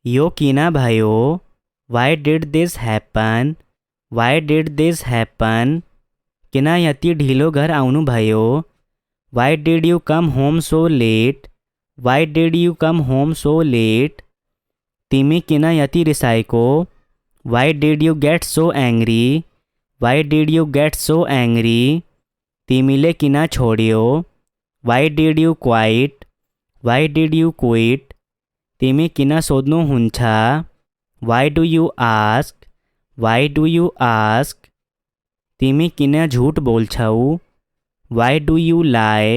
यो कीना भयो, why did this happen, why did this happen, किना यति ढिलो घर आउनु भयो, why did you come home so late, why did you come home so late, तिमी किना यति रिसाएको, why did you get so angry, why did you get so angry, तिमीले किना छोड्यो, why did you quite, why did you quit, तिमी किन सोध्नुहुन्छ, why do you ask, why do you ask, तिमी किन झुट बोल्छौ, why do you lie,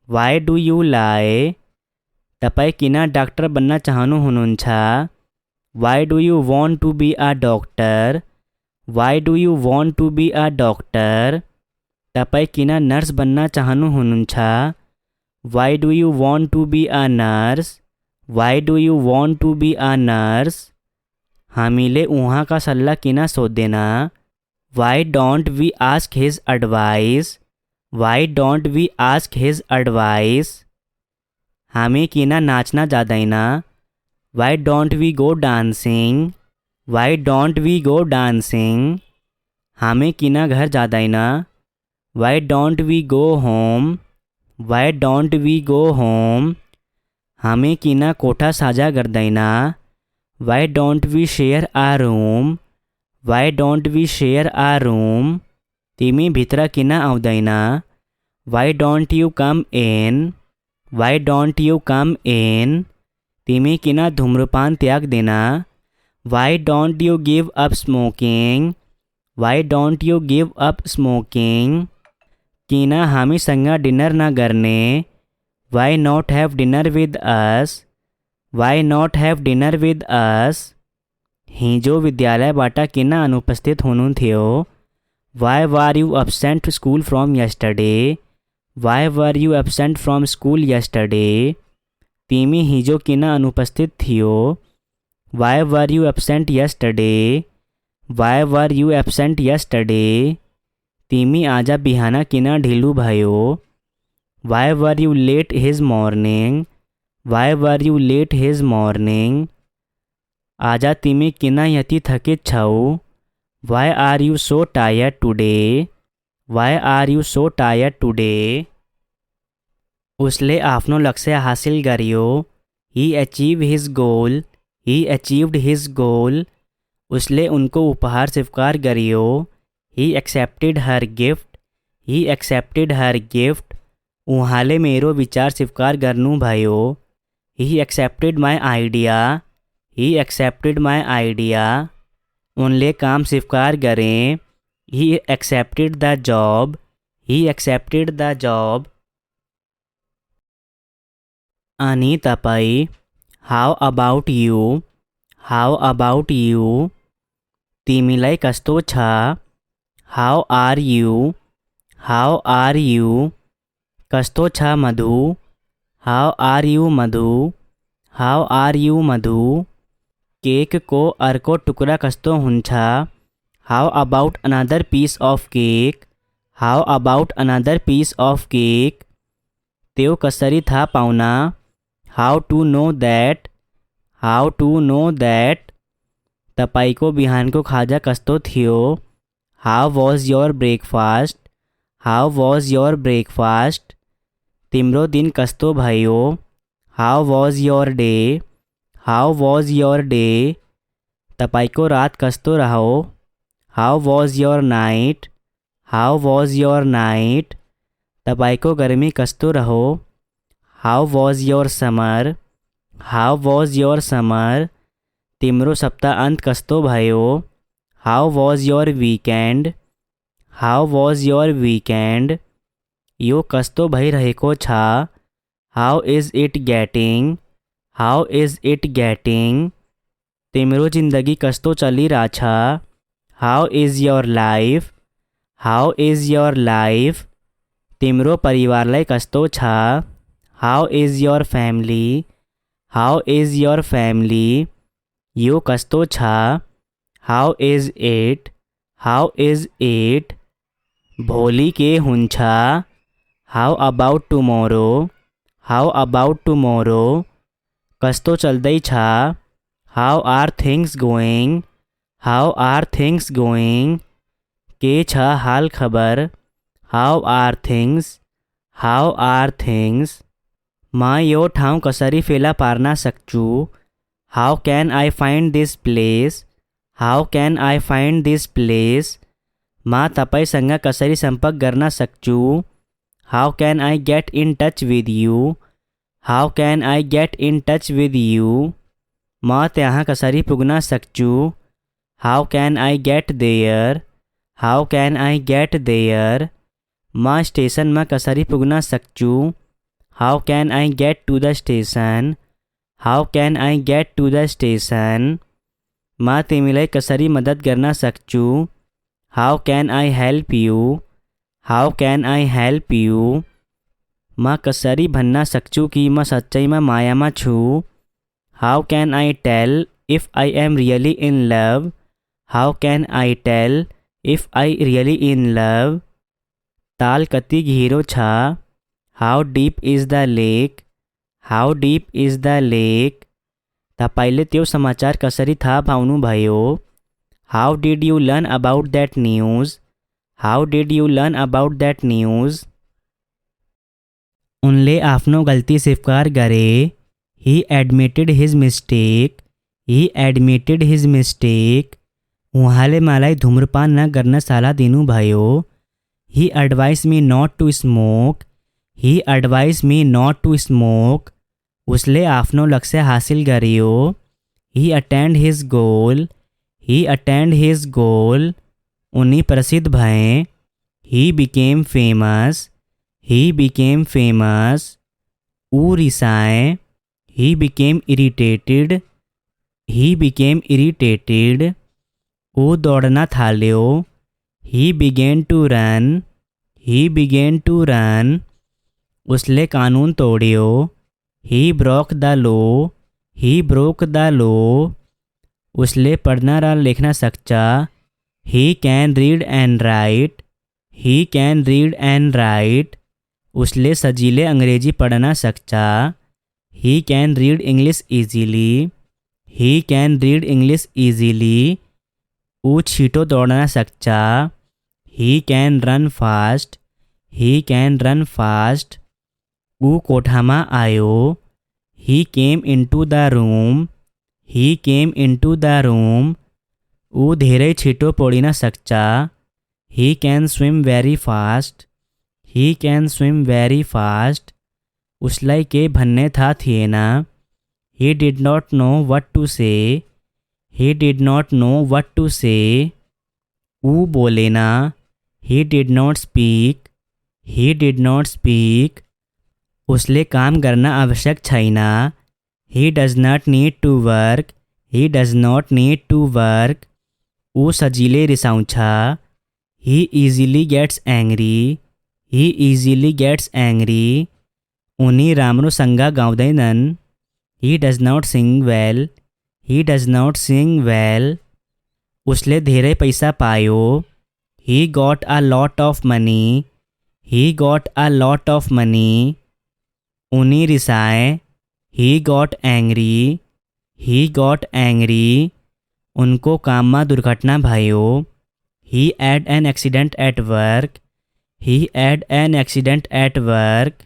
why do you lie, तपाईँ किन डाक्टर बन्न चाहनुहुन्छ, why do you want to be a doctor, why do you want to be a doctor, तपाईँ किन नर्स बन्न चाहनुहुन्छ, why do you want to be a nurse, why do you want to be a nurse, हामीले उहाँ का सल्लाह किन सोध्दैन, why don't we ask his advice, why don't we ask his advice, हामी किन नाच्न जाँदैन, why don't we go dancing, why don't we go dancing, हामी किन घर जाँदैन, why don't we go home, why don't we go home, हामी किन कोठा साझा गर्दैन, why don't we share a room, why don't we share a room, तिमी भित्र किन आउँदैन, why don't you come in, why don't you come in, तिमी किन धूम्रपान त्याग्दैन, why don't you give up smoking, why don't you give up smoking, किन हामीसँग डिनर नगर्ने, why not have dinner with us, why not have dinner with us, हिजो विद्यालयबाट किन अनुपस्थित हुनुहुन्थ्यो, why were you absent school from yesterday, why were you absent from school yesterday, तिमी हिजो किन अनुपस्थित थियो, why were you absent yesterday, why were you absent yesterday, तिमी आज बिहान किन ढिलो भयो, why were you late his morning, why were you late his morning, आज तिमी किन यति थकित छौ, why are you so tired today, why are you so tired today, उसले आफ्नो लक्ष्य हासिल गर्यो, he achieve his goal, he achieved his goal, उसले उनको उपहार स्वीकार गर्यो, he accepted her gift, he accepted her gift, उहाँले मेरो विचार स्वीकार गर्नुभयो, he accepted my idea, he accepted my idea, उनले काम स्वीकार गरें, he accepted the job, he accepted the job, अनि तपाईँ, how about you, how about you, तिमीलाई कस्तो छ, how are you, how are you, कस्तो छ Madhu, how are you Madhu, how are you Madhu, cake को अर्को टुक्रा कस्तो हुन्छ, how about another piece of cake, how about another piece of cake, त्यो कसरी थाहा पाउन, how to know that, how to know that, तपाईको बिहानको खाजा कस्तो थियो, how was your breakfast, how was your breakfast, तिम्रो दिन कस्तो भयो, how was your day, how was your day, तपाईको रात कस्तो रह्यो, how was your night, how was your night, तपाईको गर्मी कस्तो रह्यो, how was your summer, how was your summer, तिम्रो सप्ताहन्त कस्तो भयो, how was your weekend, how was your weekend, यो कस्तो भइरहेको छ, how is it getting, how is it getting, तिम्रो जिन्दगी कस्तो चलिरहेछ, how is your life, how is your life, तिम्रो परिवारलाई कस्तो छ, how is your family, how is your family, यो कस्तो छ, how is it, how is it, भोलि के हुन्छ, how about tomorrow, how about tomorrow, कस्तो चल्दैछ, how are things going, how are things going, के छ हाल खबर, how are things, how are things, मां यो ठाव कसरी फेला पारना सकचू, how can I find this place, how can I find this place, मां तपाईसँग कसरी सम्पर्क गर्न सक्छु, how can I get in touch with you, how can I get in touch with you, म त्यहाँ कसरी पुग्न सक्छु, how can I get there, how can I get there, म स्टेसनमा कसरी पुग्न सक्छु, how can I get to the station, how can I get to the station, म तिमीलाई कसरी मद्दत गर्न सक्छु, how can I help you, how can I help you, म कसरी भन्न सक्छु कि म सच्चैमा मायामा छु, how can I tell if I am really in love, how can I tell if I really in love, ताल कति गहिरो छ, how deep is the lake, how deep is the lake, तपाईले त्यो समाचार कसरी थाहा पाउनुभयो, how did you learn about that news, how did you learn about that news, उनले आफ्नो गल्ती स्वीकार गरे, he admitted his mistake, he admitted his mistake, उहाँले मलाई धूम्रपान नगर्न सल्लाह दिनुभयो, he advise me not to smoke, he advise me not to smoke, उसले आफ्नो लक्ष्य हासिल गर्यो, he attend his goal, he attend his goal, उनी प्रसिद्ध भए, he became famous, he became famous, ऊ रिसाए, he became irritated, he became irritated, ऊ दौड़ना थाल्यो, he began to run, he began to run, उसले कानून तोड्यो, he broke the law, he broke the law, उसले पढ़ना र लेखना सक्छ, he can read and write, he can read and write, उसले सजिले अंग्रेजी पढ़ना सक्छ, he can read English easily, he can read English easily, ऊ छिटो दौड़ना सक्छ, he can run fast, he can run fast, ऊ कोठामा आयो, he came into the room, he came into the room, ऊ धेरै छिटो पौडिन सक्छ, he can swim very fast, he can swim very fast, उसलाई के भन्ने थाहा थिएन, he did not know what to say, he did not know what to say, ऊ बोलेन, he did not speak, he did not speak, उसले काम गर्न आवश्यक छैन, he does not need to work, he does not need to work, ऊ सजिले रिसाउँछ, he easily gets angry, he easily gets angry, उनी राम्रोसँग गाउँदैनन्, he does not sing well, he does not sing well, उसले धेरै पैसा पायो, he got a lot of money, he got a lot of money, उनी रिसाए, he got angry, he got angry, उनको काममा दुर्घटना भयो, he had an accident at work, he had an accident at work,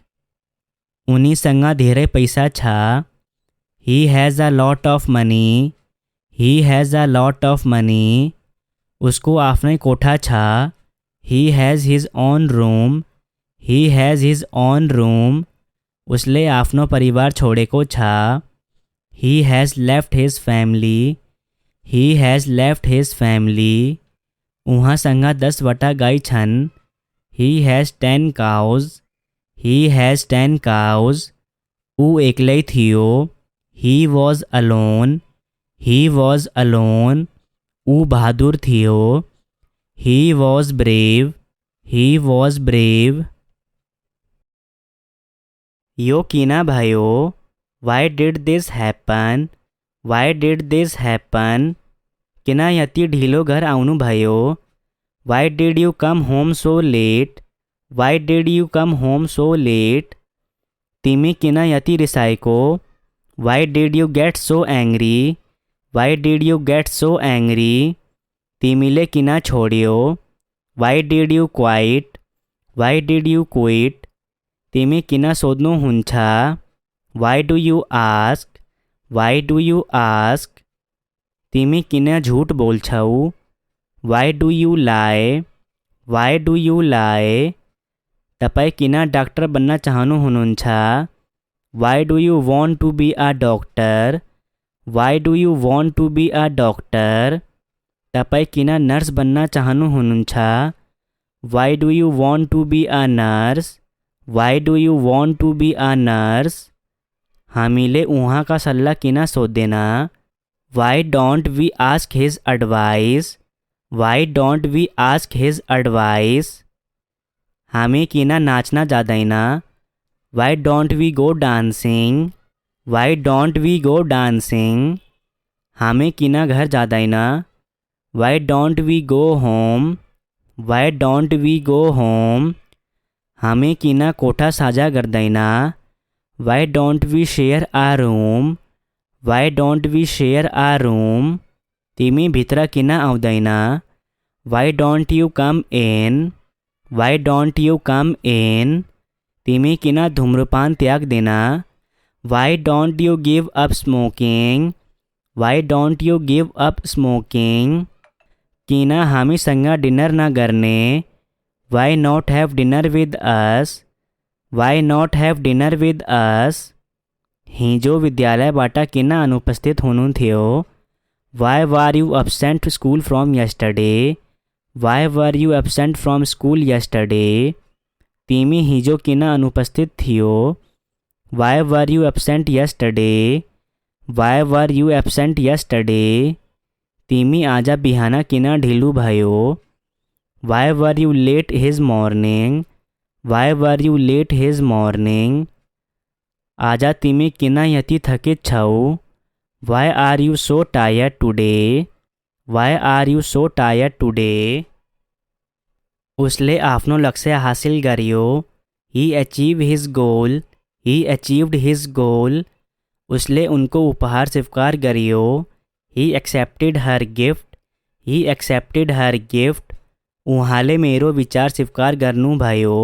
उनीसँग धेरै पैसा छ, he has a lot of money, he has a lot of money, उसको आफ्नै कोठा छ, he has his own room, he has his own room, उसले आफ्नो परिवार छोडेको छ, he has left his family, he has left his family, उहाँसँग 10वटा गाई छन्, he has 10 cows, he has 10 cows, ऊ एक्लै थियो, he was alone, he was alone, ऊ बहादुर थियो, he was brave, he was brave, यो किन भयो, why did this happen, why did this happen, किन यति ढिलो घर आउनुभयो, why did you come home so late, why did you come home so late, तिमी किन यति रिसाएको, why did you get so angry, why did you get so angry तिमीले किन छोड्यो why did you quite why did you quit तिमी किन सोध्नुहुन्छ why do you ask why do you ask तिमी किन झुट बोल्छौ why do you lie why do you lie तपाईँ किन डाक्टर बन्न चाहनुहुन्छ why do you want to be a doctor why do you want to be a doctor तपाईँ किन नर्स बन्न चाहनुहुन्छ why do you want to be a nurse why do you want to be a nurse हामीले उहाँका सल्लाह किन सोध्दैन why don't we ask his advice why don't we ask his advice हामी किन नाच्न जाँदैन why don't we go dancing why don't we go dancing हामी किन घर जाँदैन why don't we go home why don't we go home हामी किन कोठा साझा गर्दैन why don't we share a room why don't we share a room तिमी भित्र किन आउँदैन why don't you come in why don't you come in तिमी किन धूम्रपान त्याग्दैन why don't you give up smoking why don't you give up smoking किन हामीसँग डिनर नगर्ने why not have dinner with us why not have dinner with us हिजो विद्यालयबाट किन अनुपस्थित हुनुहुन्थ्यो why were you absent school from yesterday why were you absent from school yesterday तिमी हिजो किन अनुपस्थित थियो why were you absent yesterday why were you absent yesterday तिमी आज बिहान किन ढिलो भयो why were you late his morning why were you late his morning आज तिमी किन यति थकित छौ why are you so tired today why are you so tired today उसले आफ्नो लक्ष्य हासिल गर्यो he achieve his goal he achieved his goal उसले उनको उपहार स्वीकार गर्यो he accepted her gift he accepted her gift उहाँले मेरो विचार स्वीकार गर्नुभयो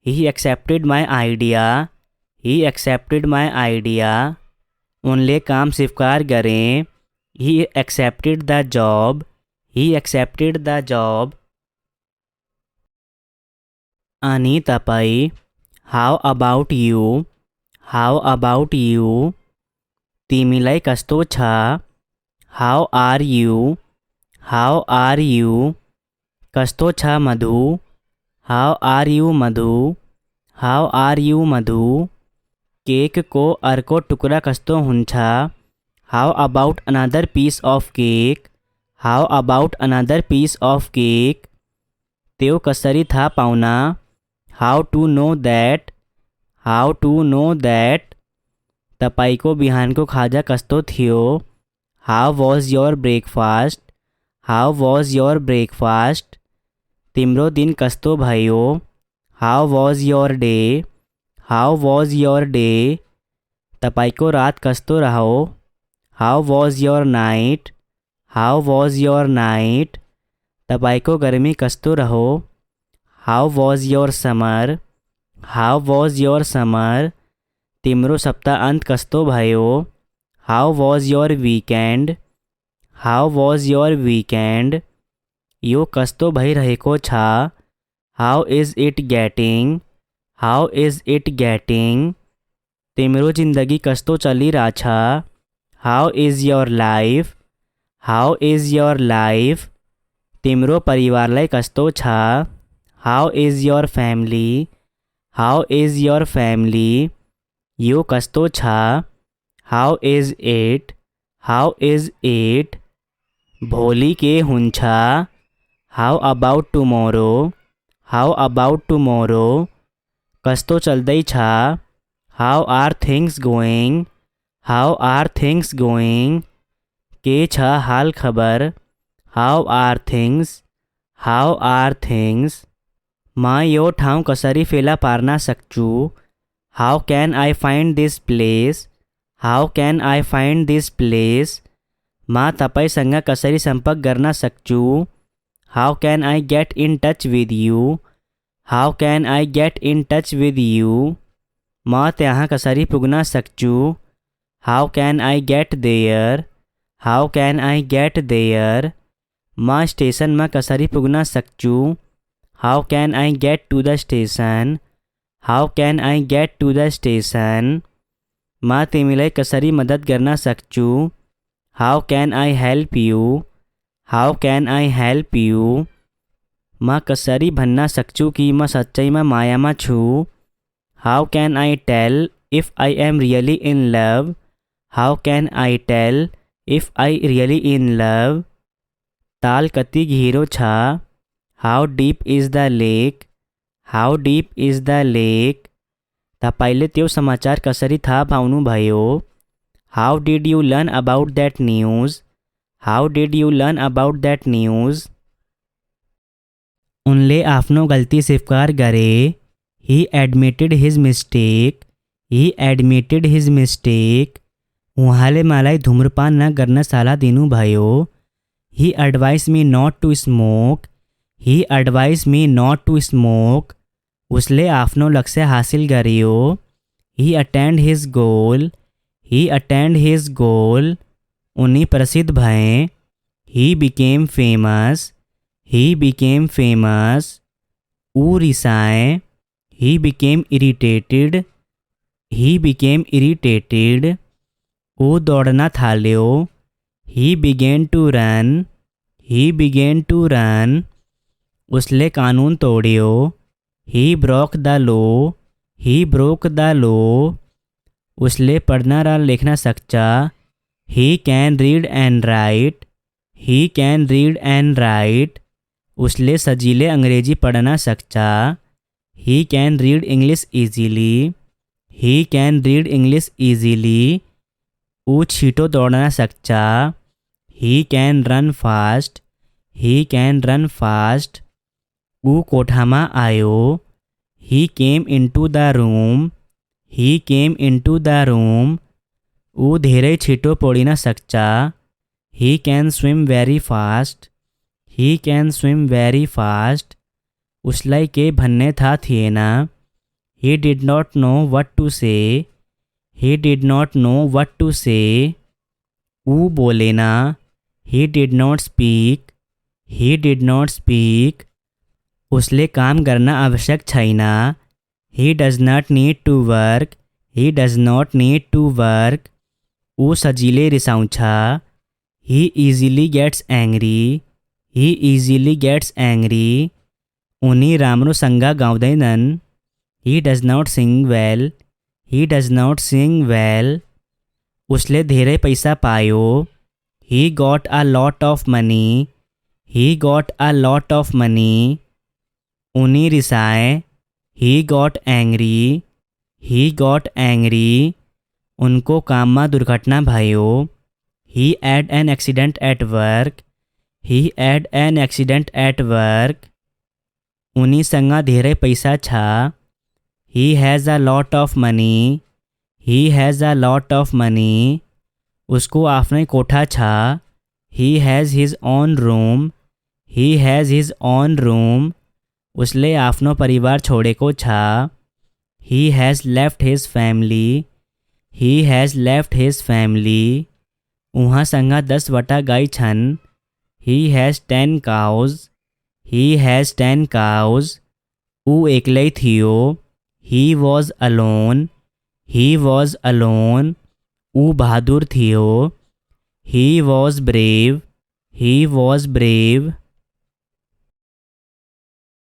he accepted my idea he accepted my idea उनले काम स्वीकार गरे he accepted the job he accepted the job अनि तपाईँ how about you how about you तिमीलाई कस्तो छ how are you how are you कस्तो छ Madhu how are you Madhu how are you Madhu cake को अर्को टुक्रा कस्तो हुन्छ how about another piece of cake how about another piece of cake त्यो कसरी थाहा पाउन how to know that how to know that तपाईको बिहानको खाजा कस्तो थियो how was your breakfast how was your breakfast तिम्रो दिन कस्तो भयो how was your day how was your day तपाईको रात कस्तो रह्यो how was your night how was your night तपाईको गर्मी कस्तो रह्यो how was your summer how was your summer तिम्रो सप्ताहन्त कस्तो भयो how was your weekend how was your weekend यो कस्तो भइरहेको छ how is it getting how is it getting तिम्रो जिन्दगी कस्तो चलिरहेछ how is your life how is your life तिम्रो परिवारलाई कस्तो छ how is your family how is your family यो कस्तो छ how is it how is it भोलि के हुन्छ how about tomorrow how about tomorrow कस्तो चल्दैछ how are things going how are things going के छ हाल खबर how are things how are things म यो ठाउँ कसरी फेला पार्न सक्छु how can I find this place how can I find this place म तपाईसँग कसरी सम्पर्क गर्न सक्छु? How can I get in touch with you? How can I get in touch with you? म त्यहाँ कसरी पुग्न सक्छु? How can I get there? How can I get there? म स्टेसनमा कसरी पुग्न सक्छु? How can I get to the station? How can I get to the station? म तिमीलाई कसरी मद्दत गर्न सक्छु? How can I help you? How can I help you? म कसरी भन्न सक्छु कि म सच्चैमा मायामा छु? How can I tell if I am really in love? How can I tell if I really in love? ताल कति गहिरो छ? How deep is the lake? How deep is the lake? तपाईले त्यो समाचार कसरी थाहा पाउनुभयो? How did you learn about that news? How did you learn about that news? उनले आफ्नो गल्ती स्वीकार गरे। He admitted his mistake. He admitted his mistake. उहाँले मलाई धूम्रपान नगर्न सल्लाह दिनुभयो। He advise me not to smoke. He advise me not to smoke. उसले आफ्नो लक्ष्य हासिल गर्यो। He attend his goal. He attend his goal. उनी प्रसिद्ध भए। He became famous. He became famous. ऊ रिसाए। He became irritated. He became irritated. ऊ दौड़ना थाल्यो। He began to run. He began to run. उसले कानून तोड्यो। He broke the law. He broke the law. उसले पढ़ना र लेखना सक्छ। He can read and write. He can read and write. उसले सजिले अंग्रेजी पढ़ना सक्छ। He can read English easily. He can read English easily. ऊ छिटो दौड़ना सक्छ। He can run fast. He can run fast. ऊ कोठामा आयो। He came into the room. He came into the room. ऊ धेरै छिटो पौडिन सक्छ। He can swim very fast. He can swim very fast. उसलाई के भन्ने थाहा थिएन। He did not know what to say. He did not know what to say. ऊ बोलेन। He did not speak. He did not speak. उसले काम गर्न आवश्यक छैन। He does not need to work. He does not need to work. ऊ सजिले रिसाउँछ। He easily gets angry. He easily gets angry. उनी राम्रोसँग गाउँदैनन्। He does not sing well. He does not sing well. उसले धेरै पैसा पायो। He got a lot of money. He got a lot of money. उनी रिसाए। He got angry. He got angry. उनको काममा दुर्घटना भयो। ही had an accident at work. He had an accident at work. उनीसँग धेरै पैसा छ। He has a lot of money. He has a lot of money. उसको आफ्नै कोठा छ। He has his own room. He has his own room. उसले आफ्नो परिवार छोडेको छ। He has left his family. He has left his family. उहाँसँग 10वटा गाई छन्। He has 10 cows. He has 10 cows. ऊ एक्लै थियो। He was alone. He was alone. ऊ बहादुर थियो। He was brave. He was brave.